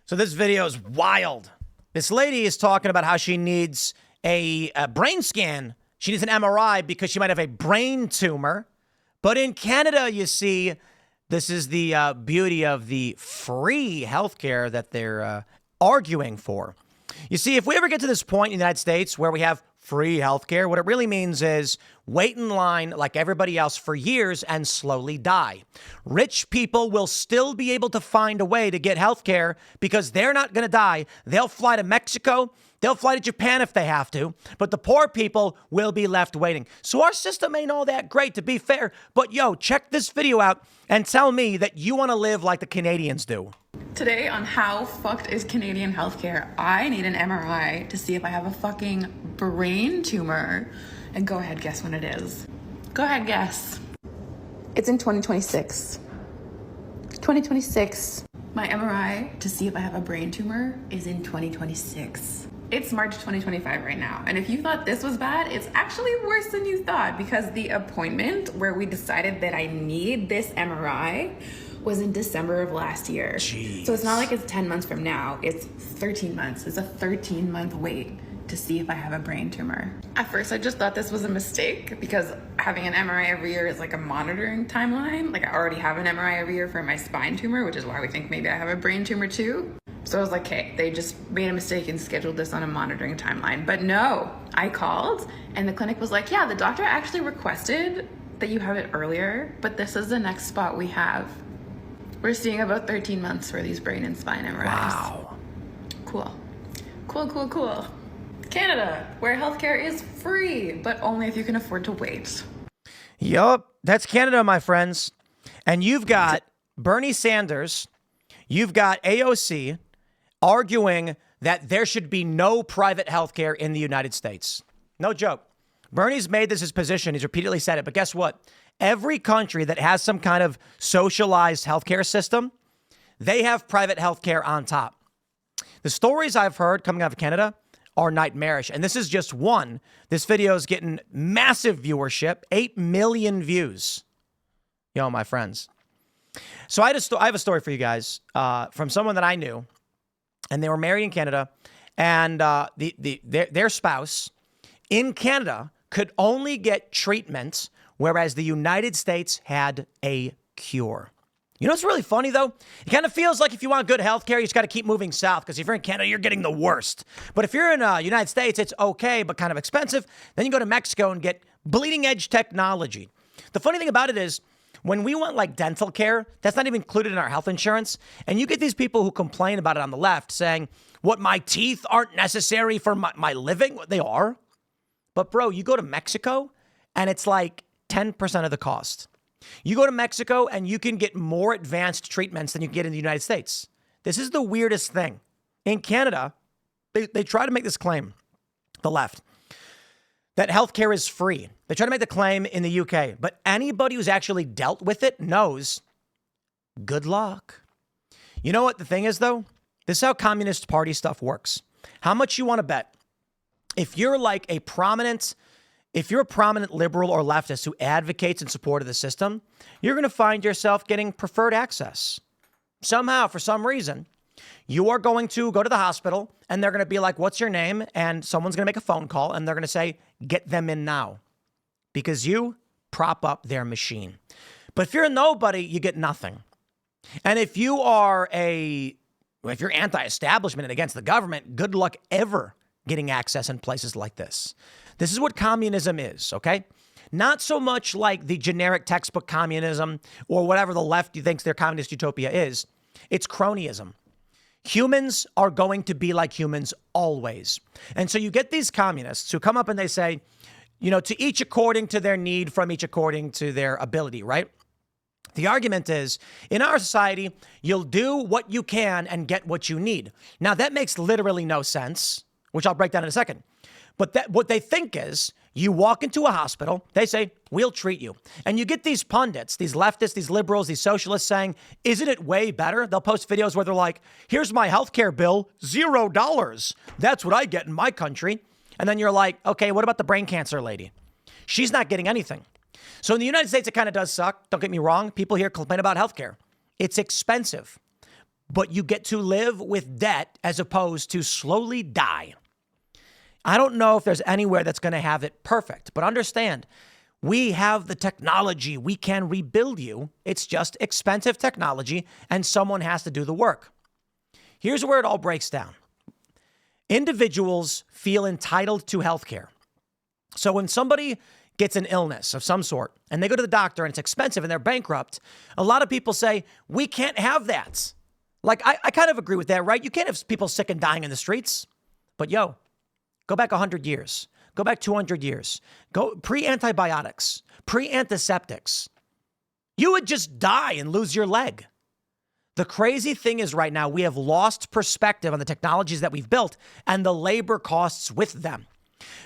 So this video is wild. This lady is talking about how she needs a brain scan. She needs an MRI because she might have a brain tumor. But in Canada, you see, this is the beauty of the free healthcare that they're arguing for. You see, if we ever get to this point in the United States where we have free healthcare, what it really means is wait in line like everybody else for years and slowly die. Rich people will still be able to find a way to get healthcare because they're not going to die. They'll fly to Mexico. They'll fly to Japan if they have to, but the poor people will be left waiting. So our system ain't all that great, to be fair. But yo, check this video out and tell me that you want to live like the Canadians do. Today on How Fucked is Canadian Healthcare, I need an MRI to see if I have a fucking brain tumor. And go ahead, guess when it is. Go ahead, guess. It's in 2026. 2026. My MRI to see if I have a brain tumor is in 2026. It's March 2025 right now. And if you thought this was bad, it's actually worse than you thought because the appointment where we decided that I need this MRI was in December of last year. Jeez. So it's not like it's 10 months from now, it's 13 months. It's a 13-month wait to see if I have a brain tumor. At first, I just thought this was a mistake because having an MRI every year is like a monitoring timeline. Like I already have an MRI every year for my spine tumor, which is why we think maybe I have a brain tumor too. So I was like, hey, they just made a mistake and scheduled this on a monitoring timeline. But no, I called and the clinic was like, yeah, the doctor actually requested that you have it earlier, but this is the next spot we have. We're seeing about 13 months for these brain and spine MRIs. Wow. Cool. Cool, cool, cool. Canada, where healthcare is free, but only if you can afford to wait. Yup, that's Canada, my friends. And you've got Bernie Sanders, you've got AOC arguing that there should be no private healthcare in the United States. No joke. Bernie's made this his position. He's repeatedly said it. But guess what? Every country that has some kind of socialized healthcare system, they have private healthcare on top. The stories I've heard coming out of Canada are nightmarish. And this is just one. This video is getting massive viewership, 8 million views. Yo, my friends. So I have a story for you guys from someone that I knew. And they were married in Canada. And their spouse in Canada could only get treatment, whereas the United States had a cure. You know what's really funny, though? It kind of feels like if you want good health care, you just got to keep moving south, because if you're in Canada, you're getting the worst. But if you're in the United States, it's okay, but kind of expensive. Then you go to Mexico and get bleeding-edge technology. The funny thing about it is, when we want like dental care, that's not even included in our health insurance. And you get these people who complain about it on the left saying, what, my teeth aren't necessary for my living? They are. But bro, you go to Mexico and it's like 10% of the cost. You go to Mexico and you can get more advanced treatments than you get in the United States. This is the weirdest thing. In Canada, they try to make this claim, the left, that healthcare is free. They try to make the claim in the UK, but anybody who's actually dealt with it knows, good luck. You know what the thing is, though? This is how Communist Party stuff works. How much you want to bet? If you're a prominent liberal or leftist who advocates in support of the system, you're going to find yourself getting preferred access. Somehow, for some reason, you are going to go to the hospital and they're going to be like, what's your name? And someone's going to make a phone call and they're going to say, get them in now, because you prop up their machine. But if you're a nobody, you get nothing. And if you are if you're anti-establishment and against the government, good luck ever getting access in places like this. This is what communism is, okay? Not so much like the generic textbook communism or whatever the left thinks their communist utopia is. It's cronyism. Humans are going to be like humans always. And so you get these communists who come up and they say, to each according to their need, from each according to their ability, right? The argument is, in our society, you'll do what you can and get what you need. Now, that makes literally no sense, which I'll break down in a second. But what they think is, you walk into a hospital, they say, we'll treat you. And you get these pundits, these leftists, these liberals, these socialists saying, isn't it way better? They'll post videos where they're like, here's my healthcare bill, $0. That's what I get in my country. And then you're like, okay, what about the brain cancer lady? She's not getting anything. So in the United States, it kind of does suck. Don't get me wrong. People here complain about healthcare. It's expensive. but you get to live with debt as opposed to slowly die. I don't know if there's anywhere that's going to have it perfect, but understand, we have the technology. We can rebuild you. It's just expensive technology, and someone has to do the work. Here's where it all breaks down. Individuals feel entitled to health care. So when somebody gets an illness of some sort and they go to the doctor and it's expensive and they're bankrupt, a lot of people say, we can't have that. Like, I kind of agree with that, right? You can't have people sick and dying in the streets. But go back 100 years. Go back 200 years. Go pre-antibiotics, pre-antiseptics. You would just die and lose your leg. The crazy thing is right now, we have lost perspective on the technologies that we've built and the labor costs with them.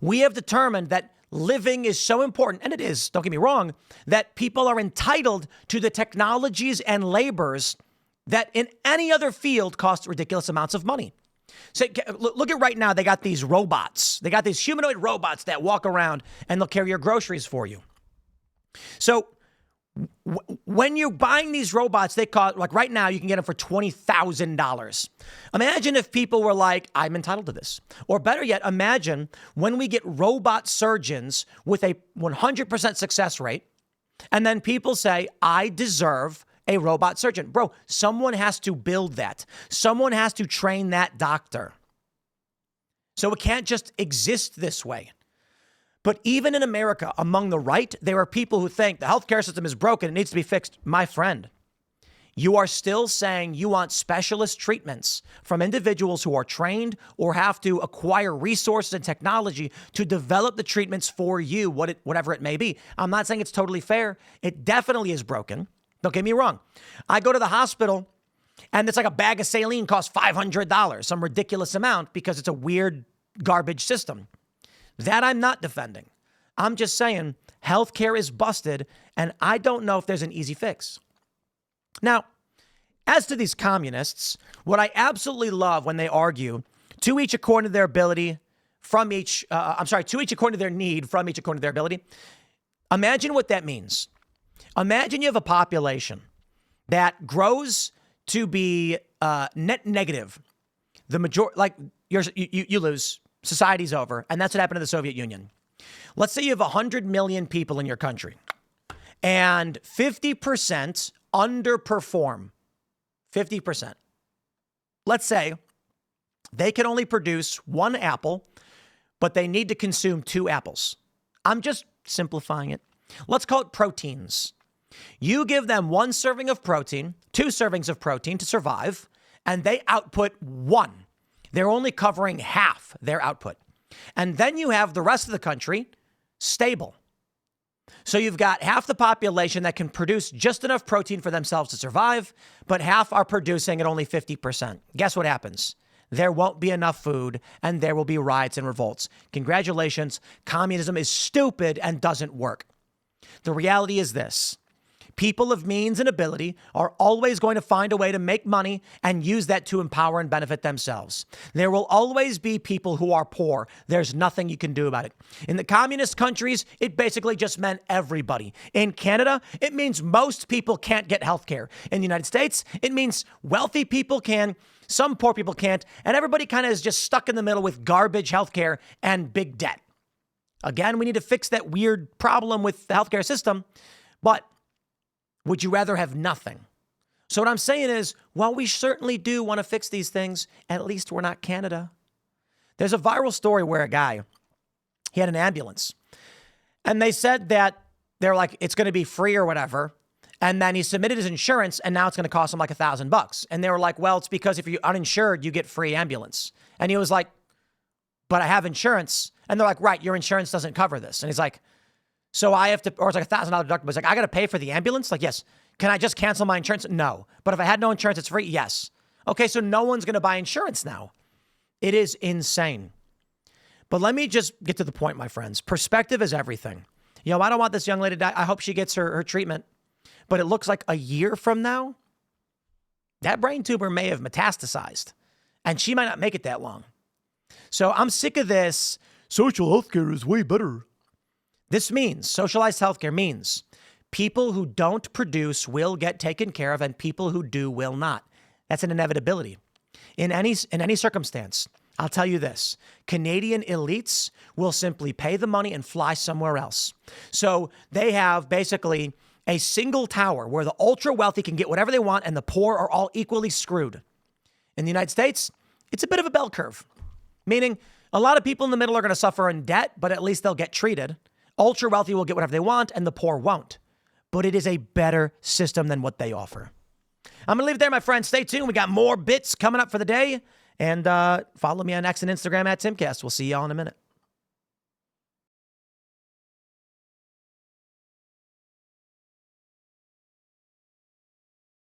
We have determined that living is so important, and it is, don't get me wrong, that people are entitled to the technologies and labors that in any other field cost ridiculous amounts of money. So look at right now, they got these robots. They got these humanoid robots that walk around and they'll carry your groceries for you. So when you're buying these robots, they cost, like right now, you can get them for $20,000. Imagine if people were like, I'm entitled to this. Or better yet, imagine when we get robot surgeons with a 100% success rate, and then people say, I deserve a robot surgeon. Bro, someone has to build that. Someone has to train that doctor. So it can't just exist this way. But even in America, among the right, there are people who think the healthcare system is broken. It needs to be fixed. My friend, you are still saying you want specialist treatments from individuals who are trained or have to acquire resources and technology to develop the treatments for you, whatever it may be. I'm not saying it's totally fair. It definitely is broken. Don't get me wrong. I go to the hospital and it's like a bag of saline costs $500, some ridiculous amount because it's a weird garbage system. That I'm not defending. I'm just saying healthcare is busted, and I don't know if there's an easy fix. Now, as to these communists, what I absolutely love when they argue, to each according to their ability, to each according to their need, from each according to their ability. Imagine what that means. Imagine you have a population that grows to be net negative. The majority, like you lose. Society's over. And that's what happened to the Soviet Union. Let's say you have 100 million people in your country and 50% underperform. 50%. Let's say they can only produce one apple, but they need to consume 2 apples. I'm just simplifying it. Let's call it proteins. You give them 1 serving of protein, 2 servings of protein to survive, and they output 1. They're only covering half their output. And then you have the rest of the country stable. So you've got half the population that can produce just enough protein for themselves to survive, but half are producing at only 50%. Guess what happens? There won't be enough food and there will be riots and revolts. Congratulations, communism is stupid and doesn't work. The reality is this. People of means and ability are always going to find a way to make money and use that to empower and benefit themselves. There will always be people who are poor. There's nothing you can do about it. In the communist countries, it basically just meant everybody. In Canada, it means most people can't get health care. In the United States, it means wealthy people can, some poor people can't, and everybody kind of is just stuck in the middle with garbage healthcare and big debt. Again, we need to fix that weird problem with the healthcare system, but would you rather have nothing? So what I'm saying is, while we certainly do want to fix these things, at least we're not Canada. There's a viral story where a guy, he had an ambulance. And they said that they're like, it's going to be free or whatever. And then he submitted his insurance and now it's going to cost him like $1,000. And they were like, well, it's because if you're uninsured, you get free ambulance. And he was like, but I have insurance. And they're like, right, your insurance doesn't cover this. And he's like, so I have to, or it's like $1,000 deductible. It's like, I got to pay for the ambulance? Like, yes. Can I just cancel my insurance? No. But if I had no insurance, it's free? Yes. Okay, so no one's going to buy insurance now. It is insane. But let me just get to the point, my friends. Perspective is everything. You know, I don't want this young lady to die. I hope she gets her treatment. But it looks like a year from now, that brain tumor may have metastasized. And she might not make it that long. So I'm sick of this. Social healthcare is way better. This means, socialized healthcare means people who don't produce will get taken care of and people who do will not. That's an inevitability. In any circumstance, I'll tell you this, Canadian elites will simply pay the money and fly somewhere else. So they have basically a single tower where the ultra wealthy can get whatever they want and the poor are all equally screwed. In the United States, it's a bit of a bell curve, meaning a lot of people in the middle are going to suffer in debt, but at least they'll get treated. Ultra wealthy will get whatever they want and the poor won't. But it is a better system than what they offer. I'm going to leave it there, my friends. Stay tuned. We got more bits coming up for the day. And follow me on X and Instagram at Timcast. We'll see y'all in a minute.